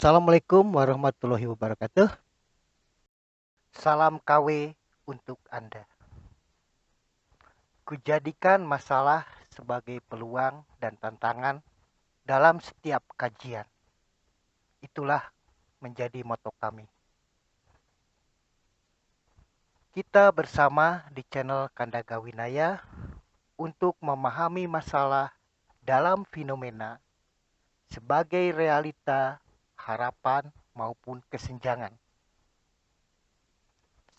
Assalamualaikum warahmatullahi wabarakatuh. Salam KW untuk Anda. Kujadikan masalah sebagai peluang dan tantangan dalam setiap kajian. Itulah menjadi moto kami. Kita bersama di channel Kandaga Winaya untuk memahami masalah dalam fenomena sebagai realita, harapan, maupun kesenjangan.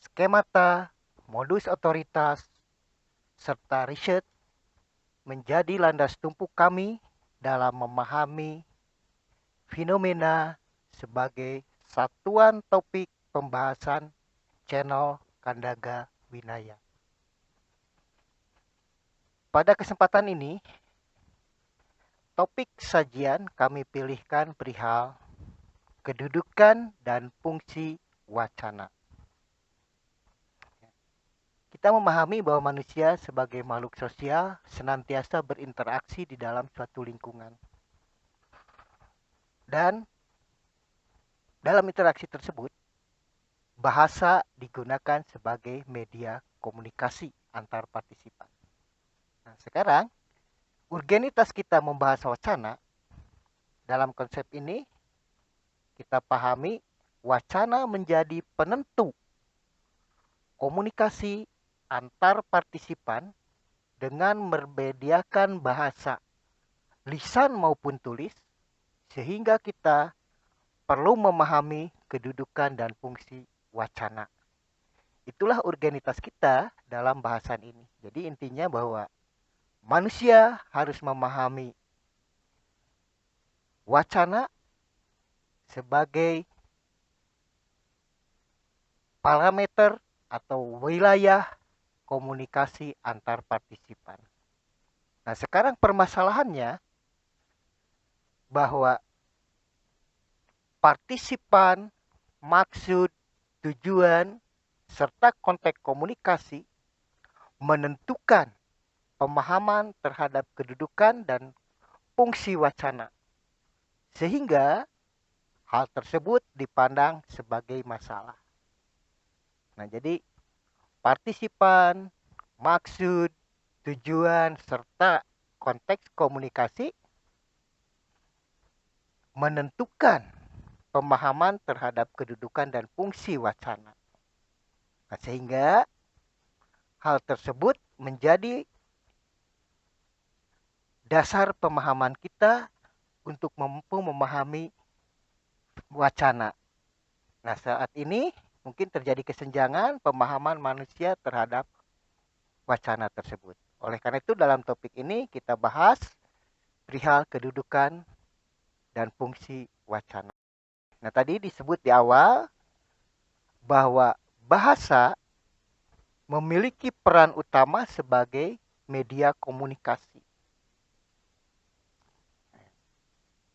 Skemata, modus otoritas, serta riset menjadi landas tumpu kami dalam memahami fenomena sebagai satuan topik pembahasan channel Kandaga Winaya. Pada kesempatan ini, topik sajian kami pilihkan perihal kedudukan dan fungsi wacana. Kita memahami bahwa manusia sebagai makhluk sosial senantiasa berinteraksi di dalam suatu lingkungan. Dan dalam interaksi tersebut, bahasa digunakan sebagai media komunikasi antar partisipan. Nah, sekarang, urgenitas kita membahas wacana, dalam konsep ini, kita pahami wacana menjadi penentu komunikasi antar partisipan dengan membedakan bahasa lisan maupun tulis, sehingga kita perlu memahami kedudukan dan fungsi wacana. Itulah urgenitas kita dalam bahasan ini. Jadi intinya bahwa manusia harus memahami wacana sebagai parameter atau wilayah komunikasi antar partisipan. Nah, sekarang permasalahannya bahwa partisipan, maksud, tujuan, serta konteks komunikasi menentukan pemahaman terhadap kedudukan dan fungsi wacana. Sehingga hal tersebut dipandang sebagai masalah. Nah, jadi partisipan, maksud, tujuan, serta konteks komunikasi menentukan pemahaman terhadap kedudukan dan fungsi wacana. Nah, sehingga hal tersebut menjadi dasar pemahaman kita untuk mampu memahami wacana. Nah, saat ini mungkin terjadi kesenjangan pemahaman manusia terhadap wacana tersebut. Oleh karena itu dalam topik ini kita bahas perihal kedudukan dan fungsi wacana. Nah, tadi disebut di awal bahwa bahasa memiliki peran utama sebagai media komunikasi.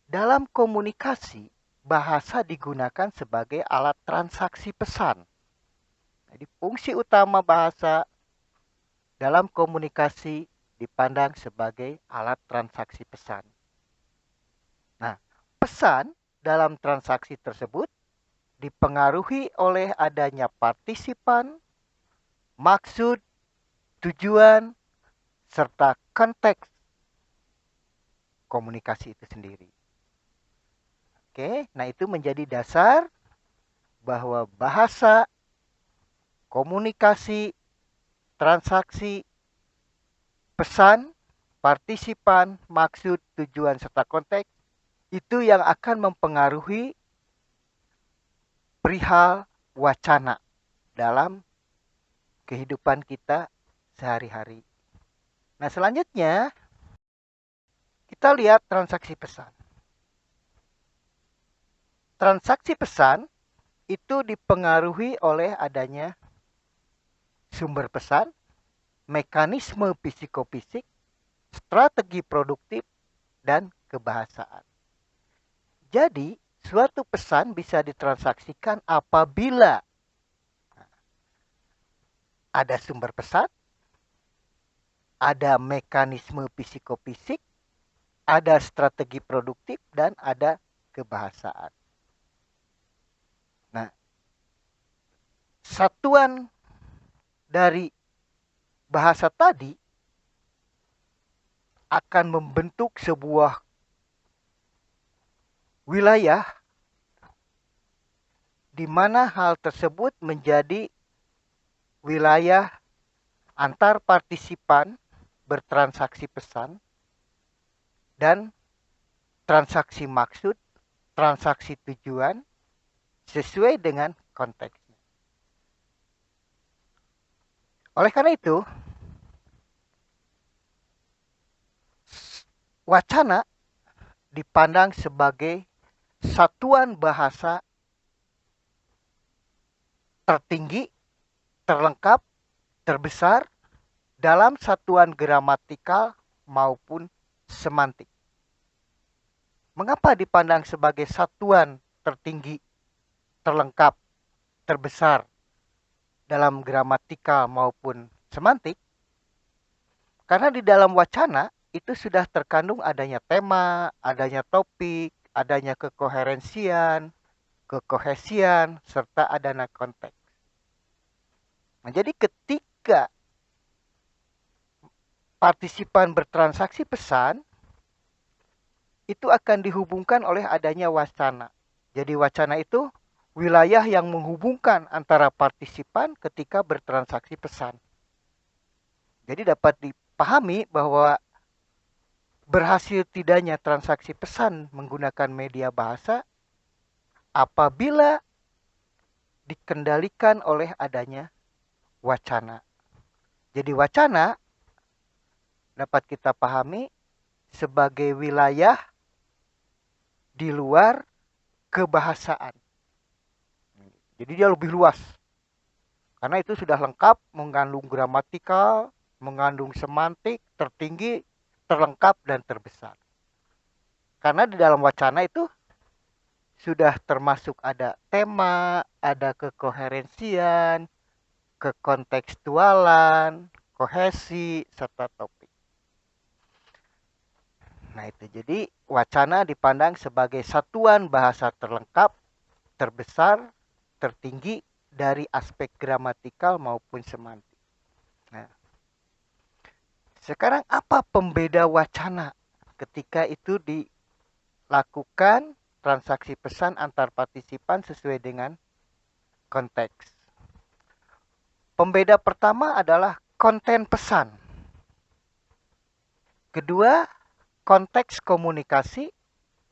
Dalam komunikasi, bahasa digunakan sebagai alat transaksi pesan. Jadi fungsi utama bahasa dalam komunikasi dipandang sebagai alat transaksi pesan. Nah, pesan dalam transaksi tersebut dipengaruhi oleh adanya partisipan, maksud, tujuan, serta konteks komunikasi itu sendiri. Oke, nah itu menjadi dasar bahwa bahasa, komunikasi, transaksi, pesan, partisipan, maksud, tujuan, serta konteks itu yang akan mempengaruhi perihal wacana dalam kehidupan kita sehari-hari. Nah, selanjutnya kita lihat transaksi pesan. Transaksi pesan itu dipengaruhi oleh adanya sumber pesan, mekanisme psikofisik, strategi produktif, dan kebahasaan. Jadi, suatu pesan bisa ditransaksikan apabila ada sumber pesan, ada mekanisme psikofisik, ada strategi produktif, dan ada kebahasaan. satuan dari bahasa tadi akan membentuk sebuah wilayah di mana hal tersebut menjadi wilayah antar partisipan bertransaksi pesan dan transaksi maksud, transaksi tujuan sesuai dengan konteksnya. Oleh karena itu, wacana dipandang sebagai satuan bahasa tertinggi, terlengkap, terbesar dalam satuan gramatikal maupun semantik. Mengapa dipandang sebagai satuan tertinggi, terlengkap, terbesar dalam gramatikal maupun semantik? Karena di dalam wacana itu sudah terkandung adanya tema, adanya topik, adanya kekoherensian, kekohesian, serta adanya konteks. Nah, jadi ketika partisipan bertransaksi pesan, itu akan dihubungkan oleh adanya wacana. Jadi wacana itu wilayah yang menghubungkan antara partisipan ketika bertransaksi pesan. Jadi dapat dipahami bahwa berhasil tidaknya transaksi pesan menggunakan media bahasa apabila dikendalikan oleh adanya wacana. Jadi wacana dapat kita pahami sebagai wilayah di luar kebahasaan. Jadi dia lebih luas. Karena itu sudah lengkap, mengandung gramatikal, mengandung semantik, tertinggi, terlengkap, dan terbesar. Karena di dalam wacana itu sudah termasuk ada tema, ada kekoherensian, kekontekstualan, kohesi, serta topik. Nah itu, jadi wacana dipandang sebagai satuan bahasa terlengkap, terbesar, tertinggi dari aspek gramatikal maupun semantik. Nah, sekarang apa pembeda wacana ketika itu dilakukan transaksi pesan antar partisipan sesuai dengan konteks? Pembeda pertama adalah konten pesan. Kedua, konteks komunikasi.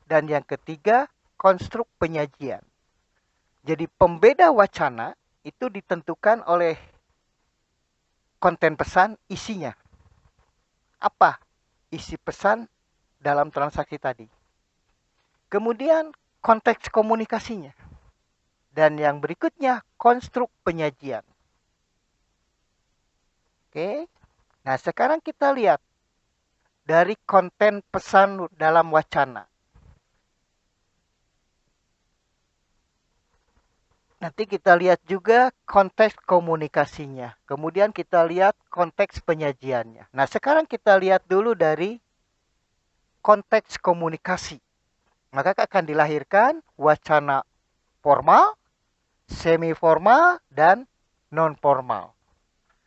Dan yang ketiga, konstruk penyajian. Jadi pembeda wacana itu ditentukan oleh konten pesan, isinya. Apa isi pesan dalam transaksi tadi? Kemudian konteks komunikasinya. Dan yang berikutnya, konstruk penyajian. Oke. Nah, sekarang kita lihat dari konten pesan dalam wacana. Nanti kita lihat juga konteks komunikasinya. Kemudian kita lihat konteks penyajiannya. Nah, sekarang kita lihat dulu dari konteks komunikasi. Maka akan dilahirkan wacana formal, semi formal, dan non formal.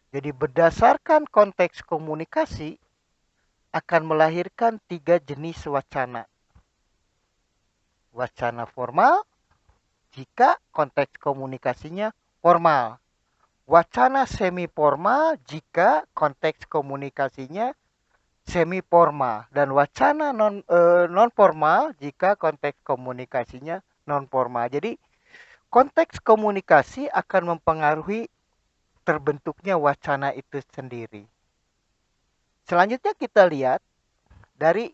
Jadi berdasarkan konteks komunikasi akan melahirkan 3 jenis wacana. Wacana formal jika konteks komunikasinya formal. Wacana semi formal jika konteks komunikasinya semi formal, dan wacana non formal jika konteks komunikasinya non formal. Jadi konteks komunikasi akan mempengaruhi terbentuknya wacana itu sendiri. Selanjutnya kita lihat dari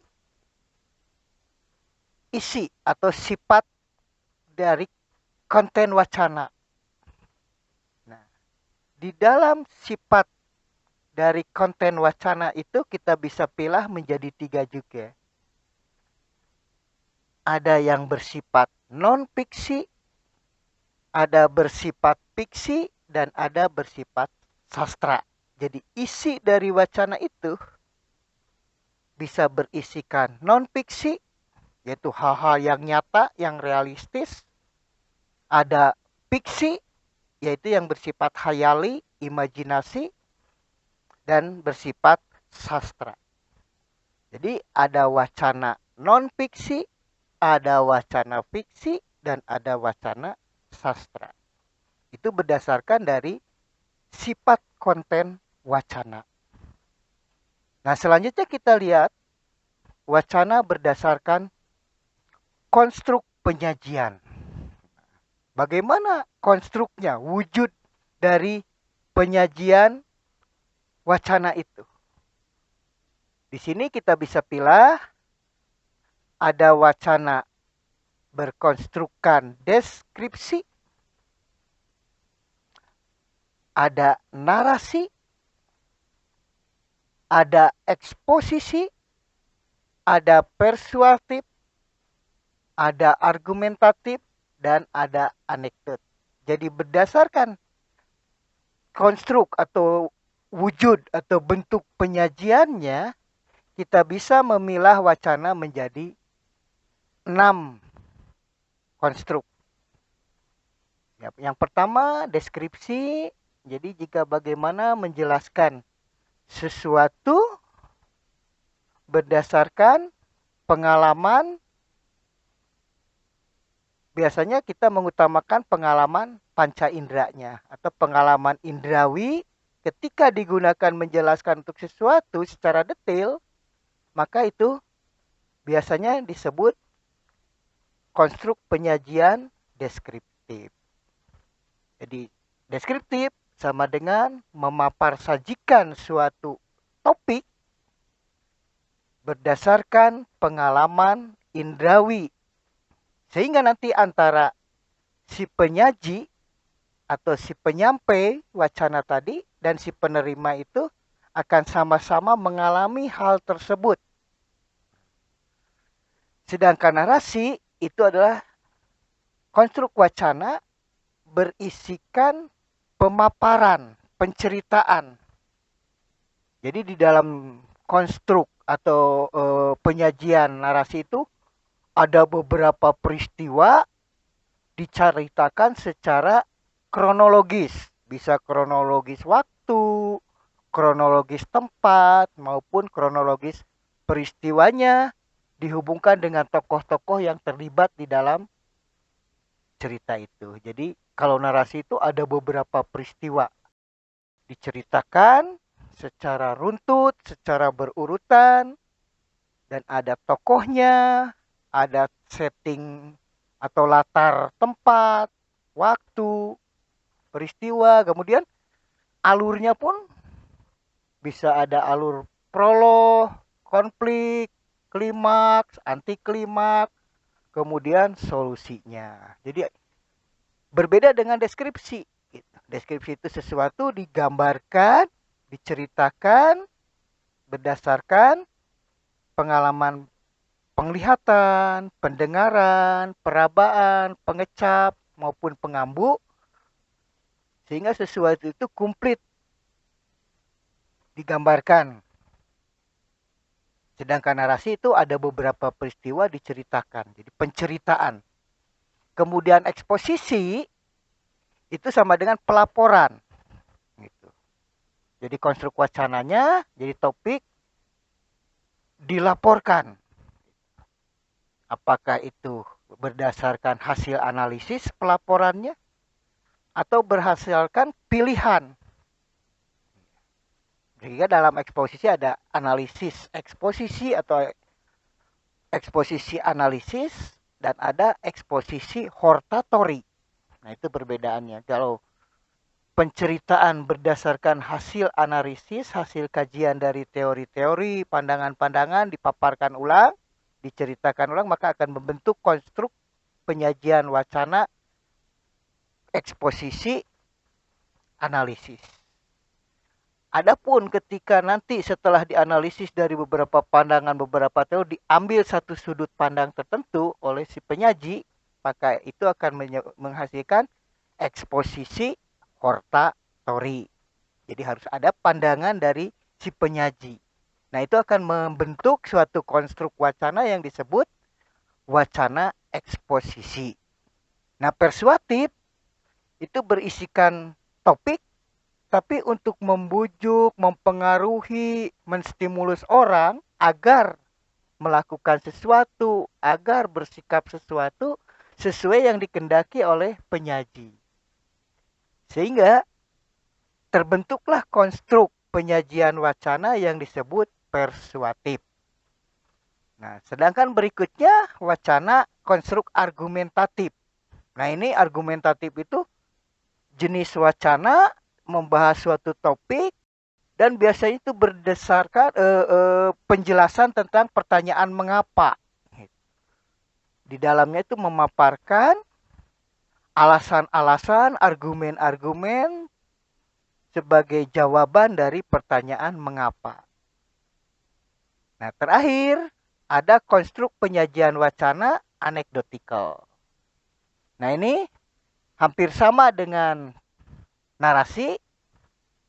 isi atau sifat dari konten wacana. Nah, di dalam sifat dari konten wacana itu kita bisa pilih menjadi 3 juga. Ada yang bersifat non-fiksi, ada bersifat fiksi, dan ada bersifat sastra. Jadi isi dari wacana itu bisa berisikan non-fiksi, yaitu hal-hal yang nyata, yang realistis. Ada fiksi yaitu yang bersifat khayali, imajinasi, dan bersifat sastra. Jadi ada wacana non-fiksi, ada wacana fiksi, dan ada wacana sastra. Itu berdasarkan dari sifat konten wacana. Nah, selanjutnya kita lihat wacana berdasarkan konstruk penyajian. Bagaimana konstruknya, wujud dari penyajian wacana itu. Di sini kita bisa pilih ada wacana berkonstrukkan deskripsi, ada narasi, ada eksposisi, ada persuasif, ada argumentatif, dan ada anekdot. Jadi berdasarkan konstruk atau wujud atau bentuk penyajiannya, kita bisa memilah wacana menjadi 6 konstruk. Yang pertama, deskripsi. Jadi jika bagaimana menjelaskan sesuatu berdasarkan pengalaman. Biasanya kita mengutamakan pengalaman panca inderanya atau pengalaman indrawi ketika digunakan menjelaskan untuk sesuatu secara detail, maka itu biasanya disebut konstruk penyajian deskriptif. Jadi deskriptif sama dengan memapar sajikan suatu topik berdasarkan pengalaman indrawi. Sehingga nanti antara si penyaji atau si penyampai wacana tadi dan si penerima itu akan sama-sama mengalami hal tersebut. Sedangkan narasi itu adalah konstruk wacana berisikan pemaparan, penceritaan. Jadi di dalam konstruk atau penyajian narasi itu ada beberapa peristiwa diceritakan secara kronologis. Bisa kronologis waktu, kronologis tempat, maupun kronologis peristiwanya dihubungkan dengan tokoh-tokoh yang terlibat di dalam cerita itu. Jadi kalau narasi itu ada beberapa peristiwa diceritakan secara runtut, secara berurutan, dan ada tokohnya, ada setting atau latar tempat, waktu, peristiwa, kemudian alurnya pun bisa ada alur prolog, konflik, klimaks, anti klimaks, kemudian solusinya. Jadi berbeda dengan deskripsi. Deskripsi itu sesuatu digambarkan, diceritakan berdasarkan pengalaman penglihatan, pendengaran, perabaan, pengecap, maupun pengambu. Sehingga sesuatu itu komplit digambarkan. Sedangkan narasi itu ada beberapa peristiwa diceritakan. Jadi penceritaan. Kemudian eksposisi itu sama dengan pelaporan. Gitu. Jadi konstruk wacananya, jadi topik dilaporkan. Apakah itu berdasarkan hasil analisis pelaporannya atau berdasarkan pilihan. Sehingga dalam eksposisi ada analisis eksposisi atau eksposisi analisis dan ada eksposisi hortatori. Nah, itu perbedaannya. Kalau penceritaan berdasarkan hasil analisis, hasil kajian dari teori-teori, pandangan-pandangan dipaparkan ulang, diceritakan ulang, maka akan membentuk konstruk penyajian wacana eksposisi analisis. Adapun ketika nanti setelah dianalisis dari beberapa pandangan, beberapa teori, diambil satu sudut pandang tertentu oleh si penyaji, maka itu akan menghasilkan eksposisi hortatori. Jadi harus ada pandangan dari si penyaji. Nah, itu akan membentuk suatu konstruk wacana yang disebut wacana eksposisi. Nah, persuatif itu berisikan topik, tapi untuk membujuk, mempengaruhi, menstimulus orang agar melakukan sesuatu, agar bersikap sesuatu sesuai yang dikehendaki oleh penyaji. Sehingga terbentuklah konstruk penyajian wacana yang disebut persuatif. Nah, sedangkan berikutnya wacana konstruk argumentatif. Nah, ini argumentatif itu jenis wacana membahas suatu topik dan biasanya itu berdasarkan penjelasan tentang pertanyaan mengapa. Di dalamnya itu memaparkan alasan-alasan, argumen-argumen sebagai jawaban dari pertanyaan mengapa. Nah, terakhir ada konstruk penyajian wacana anekdotikal. Nah, ini hampir sama dengan narasi,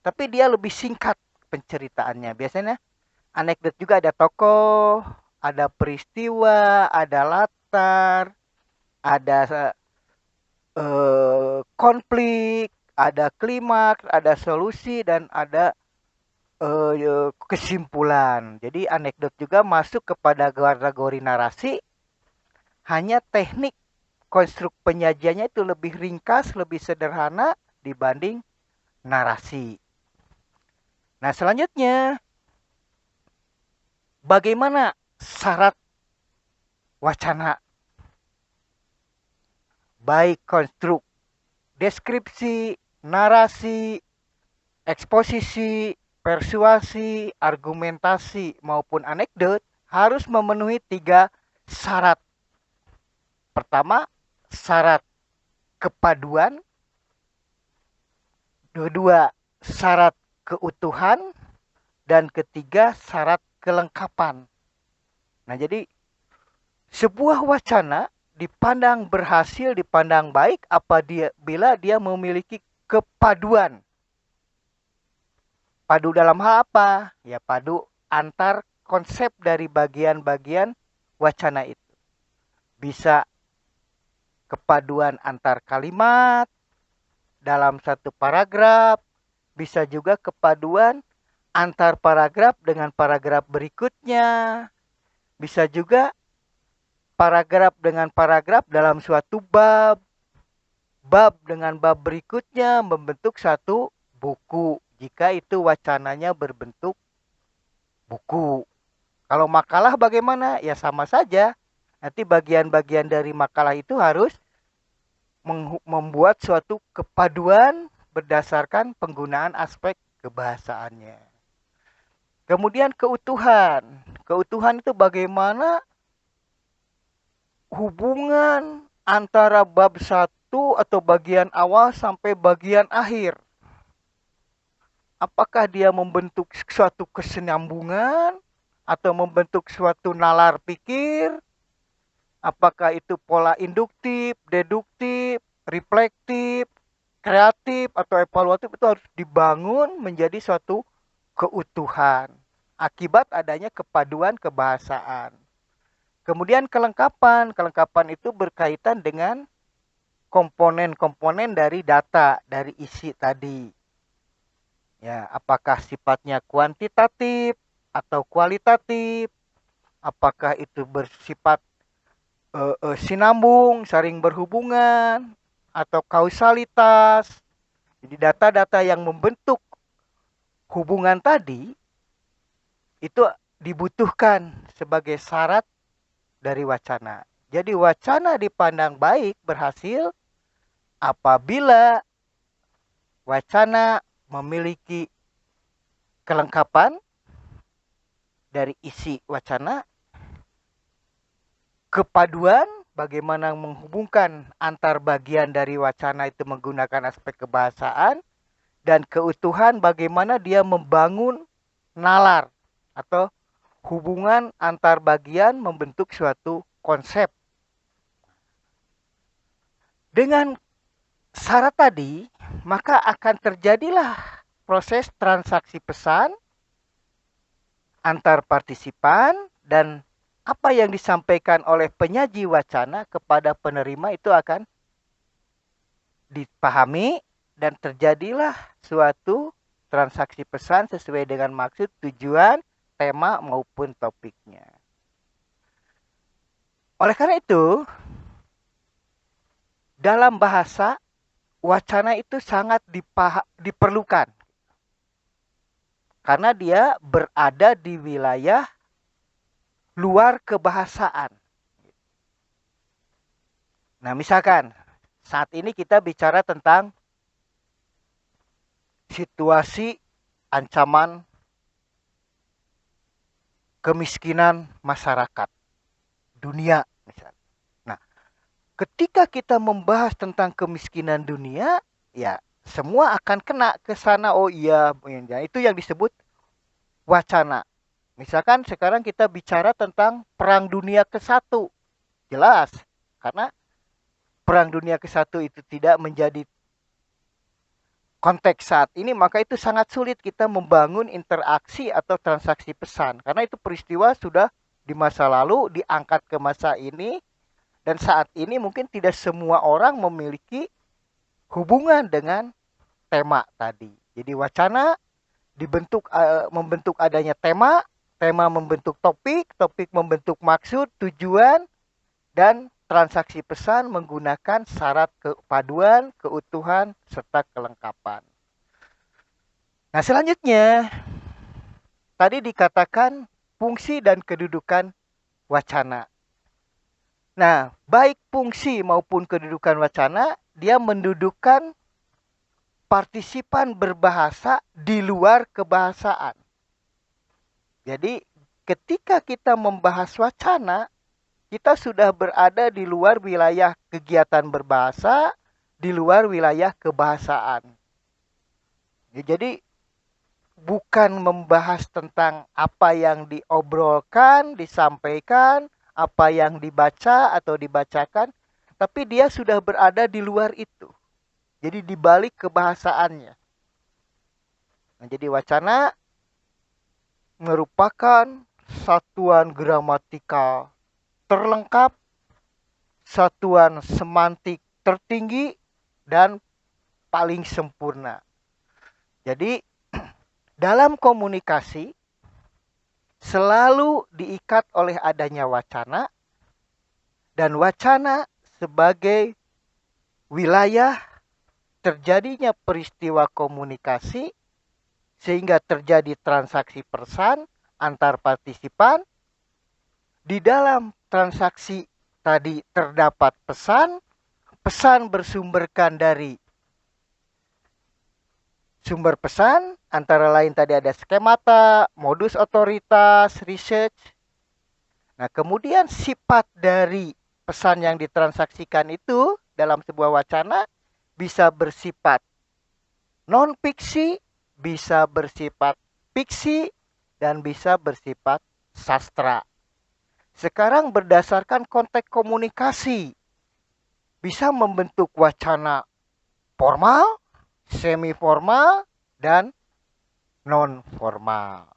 tapi dia lebih singkat penceritaannya. Biasanya anekdot juga ada tokoh, ada peristiwa, ada latar, ada konflik, ada klimaks, ada solusi, dan ada kesimpulan. Jadi anekdot juga masuk kepada kategori narasi, hanya teknik konstruk penyajiannya itu lebih ringkas, lebih sederhana dibanding narasi. Nah, selanjutnya bagaimana syarat wacana? Baik konstruk deskripsi, narasi, eksposisi, persuasi, argumentasi maupun anekdot harus memenuhi 3 syarat. Pertama, syarat kepaduan. Kedua, syarat keutuhan. Dan ketiga, syarat kelengkapan. Nah, jadi sebuah wacana dipandang berhasil, dipandang baik apabila dia memiliki kepaduan. Padu dalam hal apa? Ya, padu antar konsep dari bagian-bagian wacana itu. Bisa kepaduan antar kalimat dalam satu paragraf, bisa juga kepaduan antar paragraf dengan paragraf berikutnya, bisa juga paragraf dengan paragraf dalam suatu bab, bab dengan bab berikutnya membentuk satu buku, jika itu wacananya berbentuk buku. Kalau makalah bagaimana? Ya sama saja. Nanti bagian-bagian dari makalah itu harus membuat suatu kepaduan berdasarkan penggunaan aspek kebahasaannya. Kemudian keutuhan. Keutuhan itu bagaimana hubungan antara bab 1 atau bagian awal sampai bagian akhir. Apakah dia membentuk suatu kesinambungan atau membentuk suatu nalar pikir? Apakah itu pola induktif, deduktif, reflektif, kreatif, atau evaluatif, itu harus dibangun menjadi suatu keutuhan akibat adanya kepaduan kebahasaan. Kemudian kelengkapan. Kelengkapan itu berkaitan dengan komponen-komponen dari data, dari isi tadi. Ya, apakah sifatnya kuantitatif atau kualitatif? Apakah itu bersifat sinambung, saling berhubungan, atau kausalitas. Jadi data-data yang membentuk hubungan tadi itu dibutuhkan sebagai syarat dari wacana. Jadi wacana dipandang baik, berhasil apabila wacana memiliki kelengkapan dari isi wacana, kepaduan, bagaimana menghubungkan antar bagian dari wacana itu menggunakan aspek kebahasaan, dan keutuhan, bagaimana dia membangun nalar atau hubungan antar bagian membentuk suatu konsep. Dengan syarat tadi, maka akan terjadilah proses transaksi pesan antar partisipan, dan apa yang disampaikan oleh penyaji wacana kepada penerima itu akan dipahami dan terjadilah suatu transaksi pesan sesuai dengan maksud, tujuan, tema maupun topiknya. Oleh karena itu, dalam bahasa, wacana itu sangat diperlukan. Karena dia berada di wilayah luar kebahasaan. Nah, misalkan saat ini kita bicara tentang situasi ancaman kemiskinan masyarakat dunia misalnya. Nah, ketika kita membahas tentang kemiskinan dunia, ya semua akan kena ke sana. Oh iya, itu yang disebut wacana. Misalkan sekarang kita bicara tentang Perang Dunia ke-1. Jelas, karena Perang Dunia ke-1 itu tidak menjadi konteks saat ini, maka itu sangat sulit kita membangun interaksi atau transaksi pesan. Karena itu peristiwa sudah di masa lalu diangkat ke masa ini, dan saat ini mungkin tidak semua orang memiliki hubungan dengan tema tadi. Jadi wacana membentuk adanya tema, tema membentuk topik, topik membentuk maksud, tujuan, dan transaksi pesan menggunakan syarat kepaduan, keutuhan, serta kelengkapan. Nah, selanjutnya, tadi dikatakan fungsi dan kedudukan wacana. Nah, baik fungsi maupun kedudukan wacana, dia mendudukan partisipan berbahasa di luar kebahasaan. Jadi, ketika kita membahas wacana, kita sudah berada di luar wilayah kegiatan berbahasa, di luar wilayah kebahasaan. Jadi, bukan membahas tentang apa yang diobrolkan, disampaikan, apa yang dibaca atau dibacakan, tapi dia sudah berada di luar itu. Jadi di balik kebahasaannya. Nah, jadi wacana merupakan satuan gramatikal terlengkap, satuan semantik tertinggi, dan paling sempurna. Jadi dalam komunikasi selalu diikat oleh adanya wacana, dan wacana sebagai wilayah terjadinya peristiwa komunikasi sehingga terjadi transaksi pesan antar partisipan. Di dalam transaksi tadi terdapat pesan, pesan bersumberkan dari sumber pesan, antara lain tadi ada skemata, modus otoritas, research. Nah, kemudian sifat dari pesan yang ditransaksikan itu dalam sebuah wacana bisa bersifat non-fiksi, bisa bersifat fiksi, dan bisa bersifat sastra. Sekarang berdasarkan konteks komunikasi, bisa membentuk wacana formal, semi-formal, dan non-formal.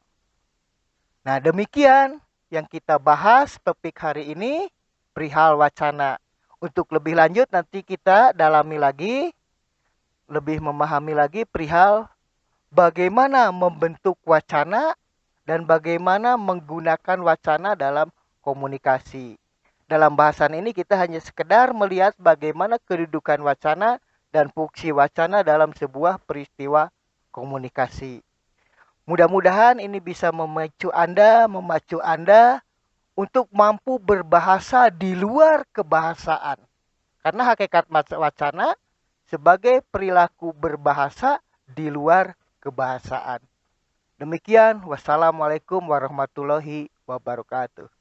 Nah, demikian yang kita bahas topik hari ini, perihal wacana. Untuk lebih lanjut nanti kita dalami lagi, lebih memahami lagi perihal bagaimana membentuk wacana dan bagaimana menggunakan wacana dalam komunikasi. Dalam bahasan ini kita hanya sekedar melihat bagaimana kedudukan wacana dan fungsi wacana dalam sebuah peristiwa komunikasi. Mudah-mudahan ini bisa memacu Anda untuk mampu berbahasa di luar kebahasaan. Karena hakikat wacana sebagai perilaku berbahasa di luar kebahasaan. Demikian, wassalamualaikum warahmatullahi wabarakatuh.